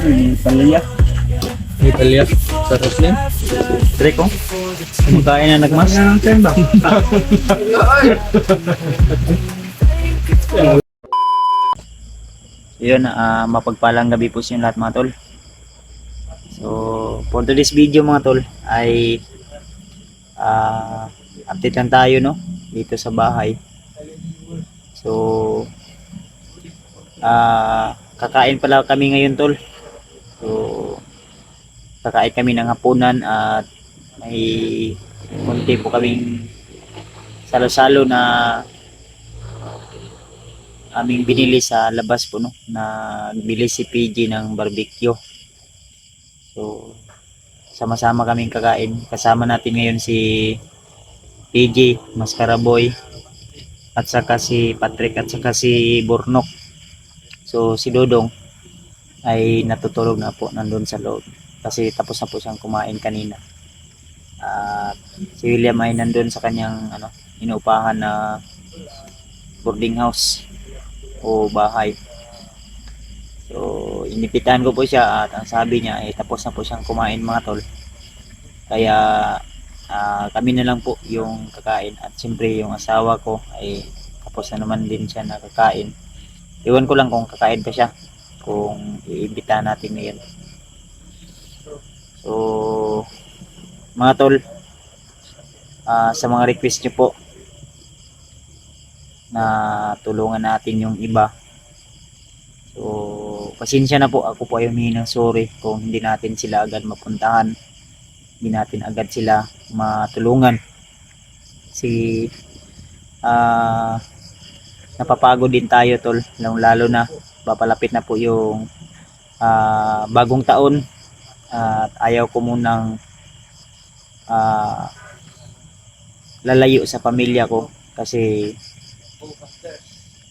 Palaya. May palya. Sarap yan. Tre ko. Kumakain na nagmas. Yun, mapagpalang gabi po sa inyo lahat mga tol. So, for today's video mga tol ay update lang tayo no dito sa bahay. So, kakain pala kami ngayon tol. So, kakain kami ng hapunan at may konti po kaming salo-salo na aming binili sa labas po no, na bili si PG ng barbecue. So sama-sama kaming kakain. Kasama natin ngayon si PG, Mascaraboy, at saka si Patrick at saka si Bornok. So si Dodong ay natutulog na po nandun sa loob kasi tapos na po siyang kumain kanina. At si William ay nandun sa kanyang inuupahan na boarding house o bahay. So inipitahan ko po siya at ang sabi niya ay tapos na po siyang kumain mga tol. Kaya kami na lang po yung kakain at siyempre yung asawa ko ay tapos na naman din siya nakakain. Iwan ko lang kung kakain pa siya kung iimbitahan natin ngayon. So mga tol, sa mga request nyo po na tulungan natin yung iba, so pasensya na po, ako po ay humingi ng sorry kung hindi natin sila agad mapuntahan, hindi natin agad sila matulungan kasi napapagod din tayo tol, lalo na papalapit na po yung bagong taon at ayaw ko munang lalayo sa pamilya ko kasi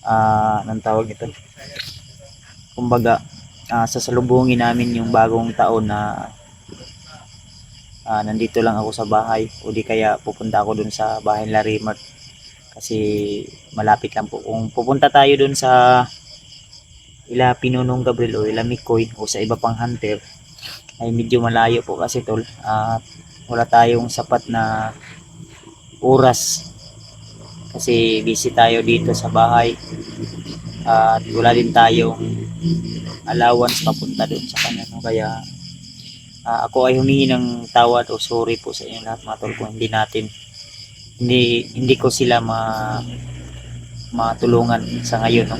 anong tawag ito, kumbaga sasalubungin namin yung bagong taon na nandito lang ako sa bahay o di kaya pupunta ako dun sa bahay nila Raymart kasi malapit lang po. Kung pupunta tayo dun sa ila Pinunong Gabriel o ila Mikoy o sa iba pang hunter ay medyo malayo po kasi tol at wala tayong sapat na oras kasi busy tayo dito sa bahay at wala din tayong allowance papunta doon sa kanya no? Kaya ako ay humingi ng tawad o sorry po sa inyo lahat mga tol kung hindi ko sila matulungan sa ngayon no?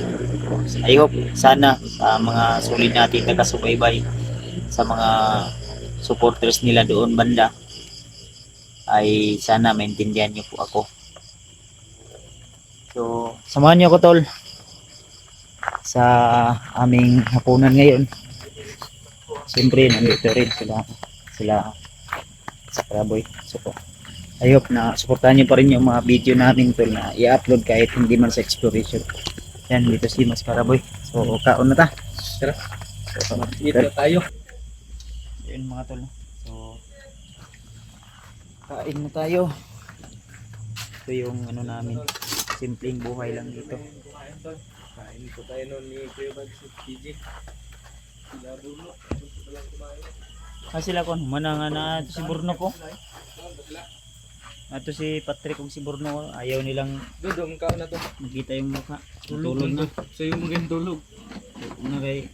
I hope sana sa mga solid natin taga-subaybay, sa mga supporters nila doon banda ay sana maintindihan nyo po ako. So samahan nyo ako tol sa aming hapunan ngayon. Siyempre nandito rin sila sa Karaboy. So I hope na suportahan nyo pa rin yung mga video natin tol na i-upload kahit hindi man sa exploration. Yan, dito si Mas Karaboy. So kaon na ta. Tara. So, Dito tayo. yun mga tol. So kain na tayo. Ito yung namin, simpleng buhay lang dito. Kain po tayo nun ni Kuya Bag sa PG. Sila Bruno. Sila kon mananga na ito si Burno ko. Ito si Patrick kung si Burno ayaw nilang Dudong ka na to. makita yung mukha. Tulog Tulog na. So yung magandang tulog. Una kay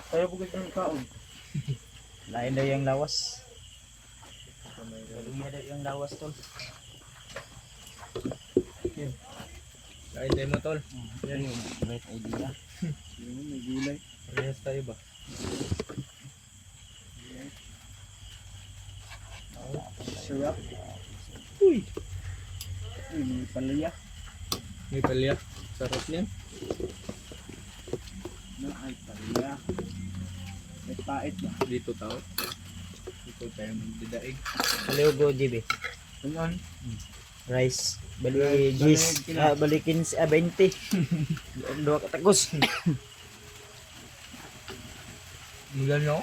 Tayo po ganda ng kaon. lain daw yung lawas. Lain daw yung lawas tol. Kain tayo mo tol. Yan yung great idea. Yung may gulay. Parehas tayo ba? Sarap. Uy! May palaya. May palya. Sarap niyan. Ay palaya. May pait ba? Dito tao. Dito tayo magdidaig. Kaliugo GB. Ano? Rice. Bali 10. Bali 15, 20. Dua katagos. Mula nyo?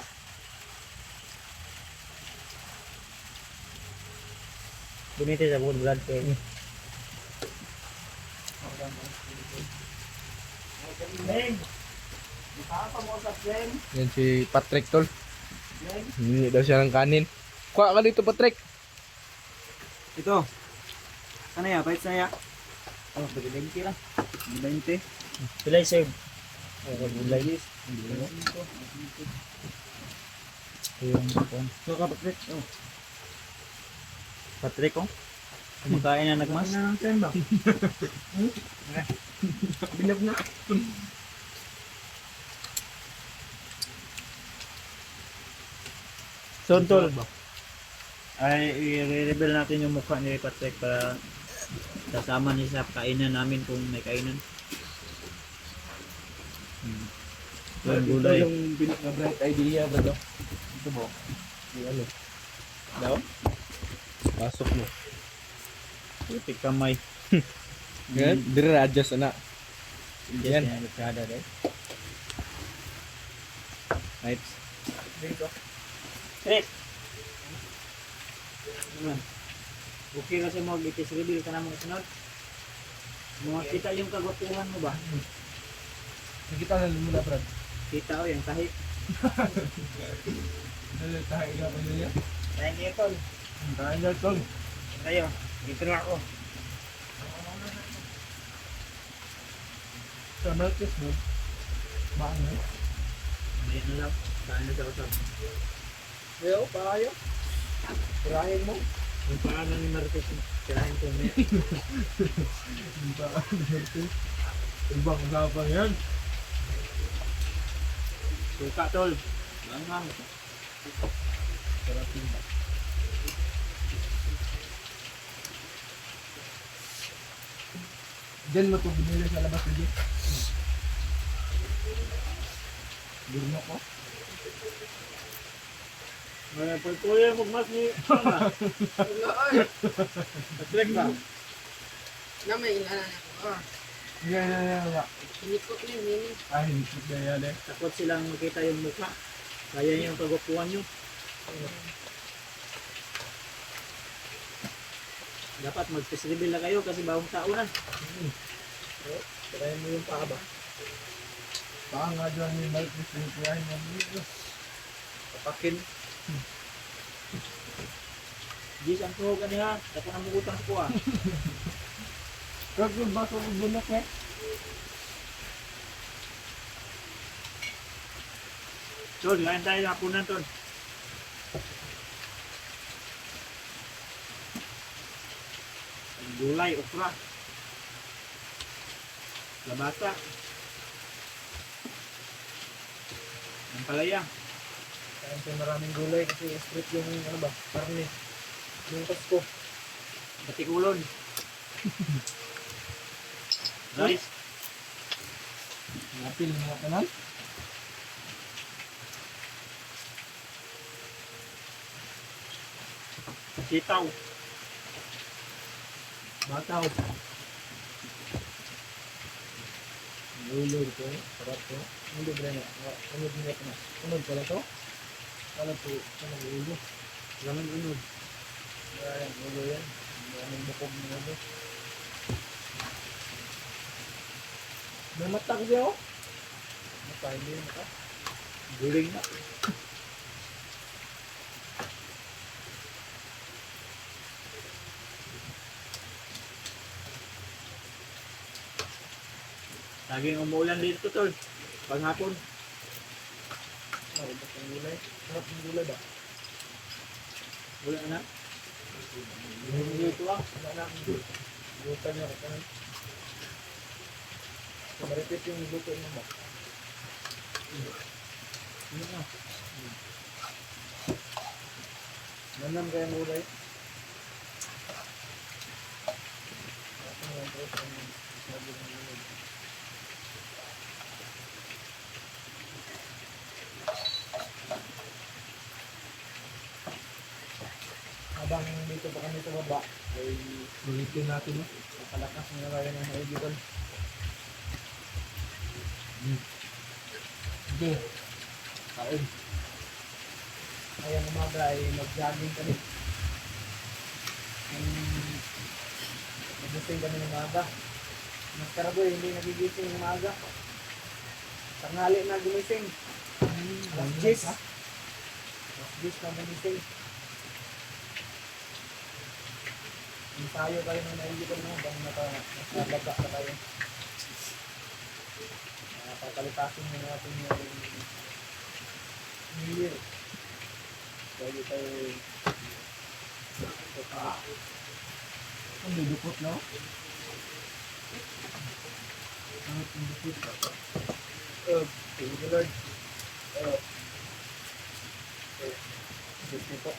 Bunite sa bukod blood ko. Yan si Patrick tol. Hindi daw siya ng kanin. Kuha ka dito Patrick. Ito. Ano ya? Bait na ya? Oh, 20 lang. 20. Pilay sir. Pilay. Yung so ka Patrick. Oh. Patrick oh. Kumakain na nagmas. Na ng ba? Bilab na. So, tol, ay i-reveal natin yung mukha ni Patrick para kasama niya sa kainan namin kung may kainan. Yung Ito gulay. yung pinaka-bright idea ba daw? Ito mo. Yung ano? Daw? Pasok mo. Putik kamay. Yan, dire adjust na. Yan. Yan. Nagkada dahil. Right. Dito. Chris! Ano? Okay kasi mo mag-itis reveal ka na mga sunod? Mga kita yung kagwapuhan mo ba? Nakita na lumula Brad. Kita o yung kahit. Tayo ka pa niya. Thank you, tol. Tayo na tol. Tayo. Dito na ako. Sa Marcos mo. Baan na. Bayan na lang. Saan na daw, tol? Yo, payo. Tirahin mo. Yung pangalan ni Marcos, tirahin ko niya. Ibang usapan yan. Suka, tol. Langang. Sarap yun. Diyan mo ito binili sa labas lagi. Burno ko. May pagkuya mo mas ni Sana. Patrick ba? Na may inana na ko. Nga. Hinikot na yun, yun. Ay, hindi na yan eh. Takot silang makita yung mukha. Kaya yung kagwapuhan nyo. Dapat mag-face reveal na kayo kasi bagong taon na. Tirahin mo yung paa ba? Baka nga dyan yung Marcos yung tirahin mo dito. Papakin. Jis, ang tuhog ka niya. Tako na mugutang sa kuha. Kag yung baso ng bulak eh. Tol, kain tayo na punan, tol. Gulay, okra. Labasa. Ang palaya. Kaya siya maraming gulay kasi straight yung ano ba, karne. Yung Pasko. Batikulon. Rice. Napil mga kanan. Sitaw. Bataw. Ulur ko, sarap ko. Hindi ba na? Unod niya ko na. Unod pala to? Pala po, ano ulo? Laman unod. Yan, ulo yan. Yan bukog ng ulo. May mata ko siya oh. Mata, hindi yung mata. Guling na. Laging umuulan dito, tol. Paghapon. Ah, ba't ang gulay? Sarap ng gulay ba? Wala na. Dito lang. Wala na akong gulay. Luta niya ako kanan. So, ma-repeat yung luto niya ba? Ano na? Nanam kayang gulay. Ako nga ito ang sabi ng gulay. Habang dito pa kami sa baba, ay ulitin natin. Palakas na kaya ng haigitan. Sige. Kain. Ngayong umaga ay mag-jogging kami. Nagising kami ng umaga. Mas karaboy, hindi nagigising ng umaga. Tanghali na gumising. Alas 10. Alas 10 na gumising. Ensayo kayo ng nailikon mo. Bang nakalaga na kayo. Papalitasin mo natin yung New Year. Bago tayo ang dudukot, no? Ang dudukot. Thank you, Lord. Gusto po.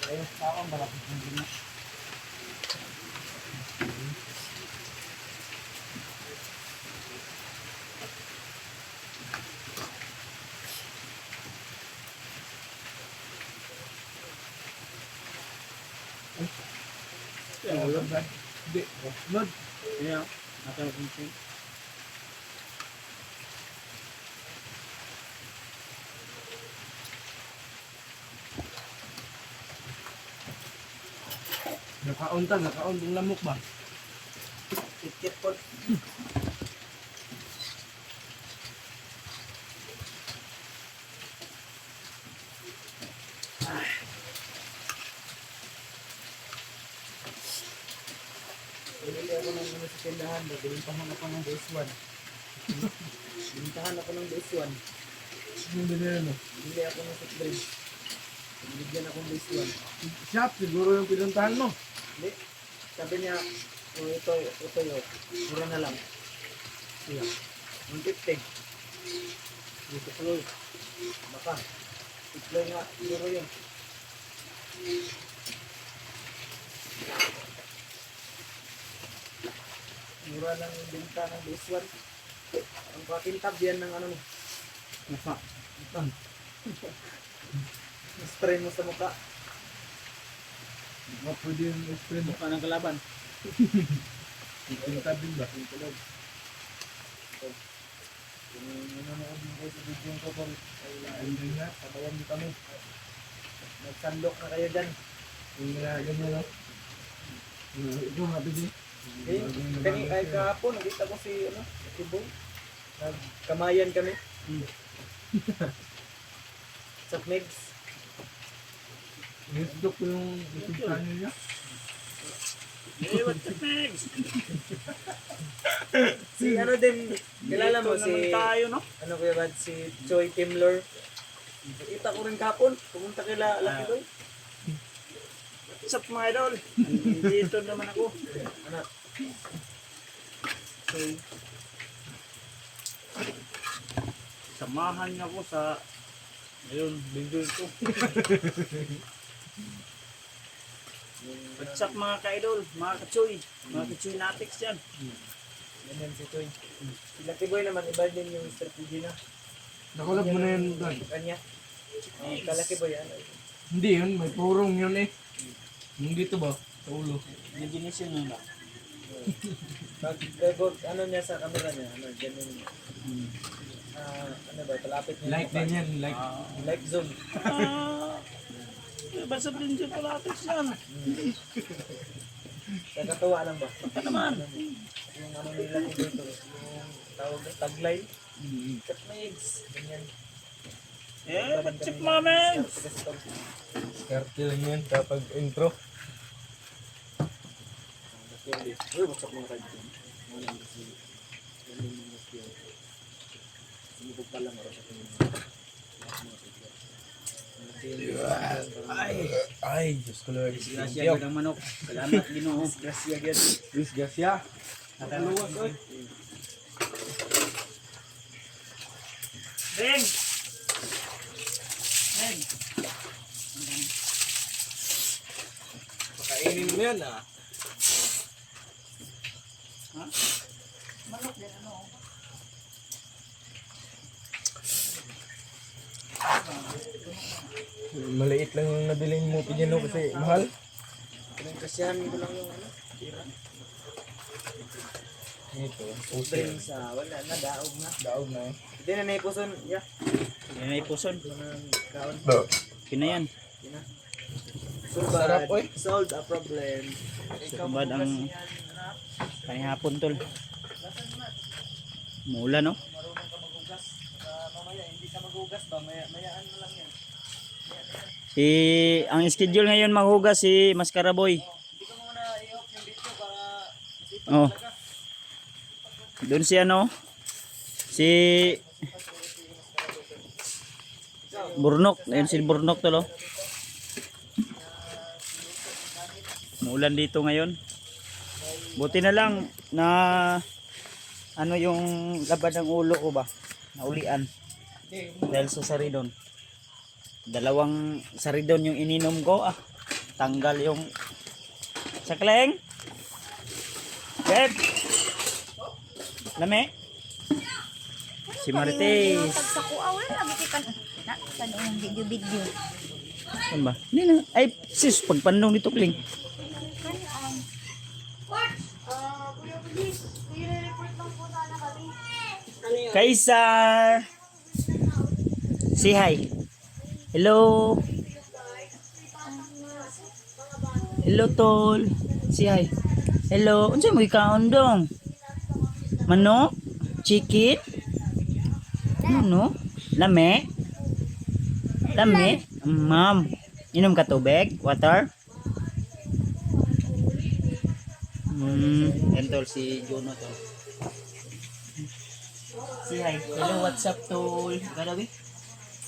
Ayun, tao ang malapit ng gina. Hindi. Lord. Kaya, nakakasin. Nakaon yung lamok ba? Kit po. Bumili ako ng ano sa tindahan, binintahan ako ng DS1. Binintahan ako ng DS1. Ano binili mo? Bumili ako ng soft drink. Binigyan akong DS1. Shop, siguro yung pinuntahan mo. Hindi. Sabi niya, oh, ito yun. Mura na lang. Siya. 150. Dito ko yun. Baka. Iploy nga, siguro yun. Mura lang yung binta ng DS1. Ang pakintab yan ng ano mo. Mukha. Spray mo sa mukha. Mga pwede yung spray mukha ng kalaban. Pakintab din ba? Pakintab. Kung nanonood mo kayo sa video ko po, ay din na, sabayan din kami. Nagsandok na kayo dyan. Yung ganyan no? Ito nga bigay. Ay kahapon, nakita ko si Boy. Nagkamayan kami. Sa Megs. Nagdok ko yung channel niya. What's up, Megs? Si ano din, kilala mo si tayo, no? ano kuya Bad, si Choi Timler. Nakita ko rin kahapon, pumunta kila Lucky Boy. What's up, mga idol? Dito naman ako. Ano? So, Samahan niyo ako sa ayun, video ko. What's up mga ka-idol, mga ka-choy natics yan. ganyan si Choi. Si Lucky Boy naman, iba din yung strategy na. Nakulab mo na yun doon. Kanya. Ka-Lucky Boy, ano? Hindi yun, may purong yun eh. Yung dito ba? Sa ulo. Definition nyo na. Pag ano niya sa camera niya, ano, ganyan. Ano ba, palapit niya. Like din yan, like. Like zoom. Basta din dyan palatis yan. Nakakatawa lang ba? Baka naman. Yung ano nila dito, yung tawag na tagline. Cut Megs. Ganyan. What's up mga men? Skarte lang yan kapag intro. Uy, what's up mga kaibigan? Ganyan yung skill. Sumubog pa lang oras sa tingin. Ay, Diyos ko Lord. Disgrasya ng manok. Salamat Ginoo. Grasya agad. Luis Garcia. Nakaluwas, oy. Beng! Beng! Pakainin mo yan ah. Ha? Manok din ano? Maliit lang yung nabiling mo pinino kasi mahal. Pinagkasyahan ko lang yung ano. Tira. Ito, Drink sa wala na, daog na. daog na eh. Hindi na naipuson. Yeah. Yan ay puson. Mga kaon. Kinayan. Tina. Sarap, oy. Solved a problem. Subad ang kanihapon tol. Muulan, no? Marunong ka maghugas. Mamaya, hindi ka maghugas ba? Mayaan mo lang yan. Ang schedule ngayon maghugas si Mascaraboy. Hindi ka muna i-off yung video para masipag Oh. talaga. Doon si ano? Si Burnok. Ayun si Burnok to, lo. Muulan dito ngayon. Buti na lang na ano yung laban ng ulo ko ba? Naulian. Dahil sa saridon. 2 saridon yung ininom ko. Tanggal yung sakleng. Beb. Lame. Si Marites. Sa kuha, wala na bikipan. Na, paano yung video-video? Ano ba? Hindi na. Ay, sis, pagpandong dito, Kling. Kaisar! Say hi. Hello. Hello, tol. Say hi. Hello. Unsa mo ikaon dong? Manok? Chicken? Ano? Lame? Lame? Ma'am. Inom ka tubig? Water? Yan tol, si Juno tol. Say hi. Hello, what's up tol? Garabi?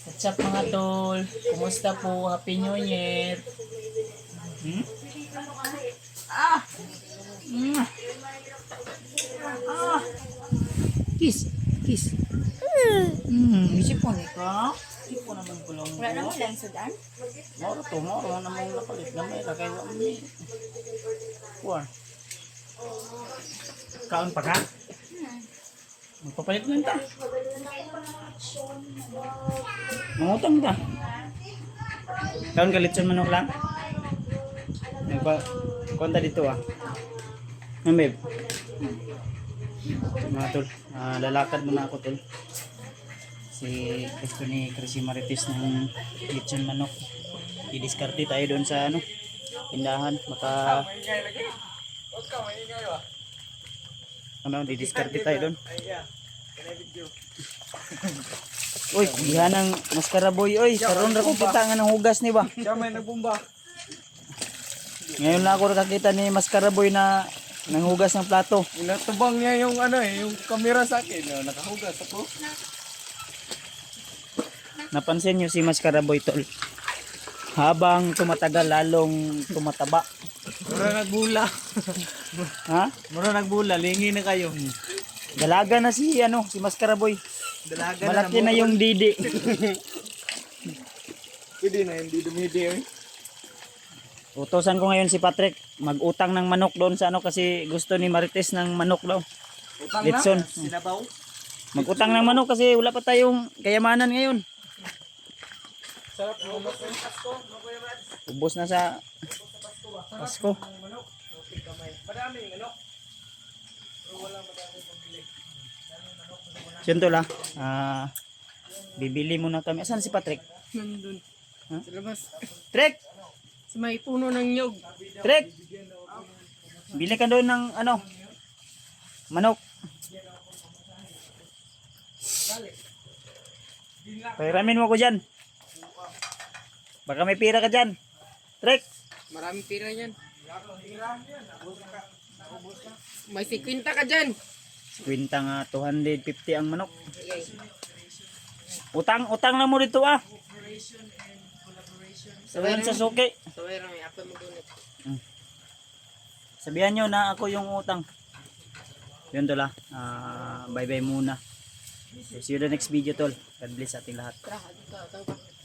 What's up mga tol? Kumusta po? Happy New Year. Ah! Ah! Kiss. Kiss. Isip po ni ka? Isip po naman ko lang. Wala naman lang sudan. Moro to, moro naman napalit. Lamay, lagay mo ni. Kuha. Kaon pa ka? Magpapalit lang ta. Mangutang ka. Kaon ka litson manok lang? Konta dito Ang babe. Mga tol, lalakad muna ako tol. Gusto ni Chrissy Marites ng litson manok. I-discarte tayo doon sa tindahan. Maka di-discarte tayo doon. Uy, diha ng Mascaraboy. Uy, karon ra ko kita nga ng hugas ni ba? Siya may nagbumba. Ngayon lang ako nakakita ni Mascaraboy na nanghugas ng plato. Inatubang niya yung yung camera sa akin. Nakahugas ako. Napansin nyo si Mascaraboy tol. Habang tumatagal lalong tumataba. Mura nagbula. Ha? Mura nagbula. Lingi na kayo. Dalaga na si Mascaraboy. Dalaga Malaki na yung didi. Pwede na hindi dumidi. Utosan ko ngayon si Patrick mag-utang ng manok doon sa kasi gusto ni Marites ng manok daw. Utang Litson. na. Sinabaw. Mag-utang ng manok kasi wala pa tayong kayamanan ngayon. Sarap mo. Pasko. Ubos na sa Pasko. Madami yung manok. Pero wala madami pambili. Siyento la. Bibili muna kami. Asan si Patrick? Nandun. Ha? Sa labas. Trek! Sa may puno ng nyog. Trek! Bili ka doon ng manok. Pairamin mo ko dyan. Baka may pira ka dyan. Trek! Maraming pira yan. May 50 ka dyan. Kwenta nga 250 ang manok. Utang na mo dito Sabihan sa suki. So, may ako mag-unit. Sabihan nyo na ako yung utang. Yun tol bye bye muna. See you the next video tol. God bless ating lahat. Tara, dito.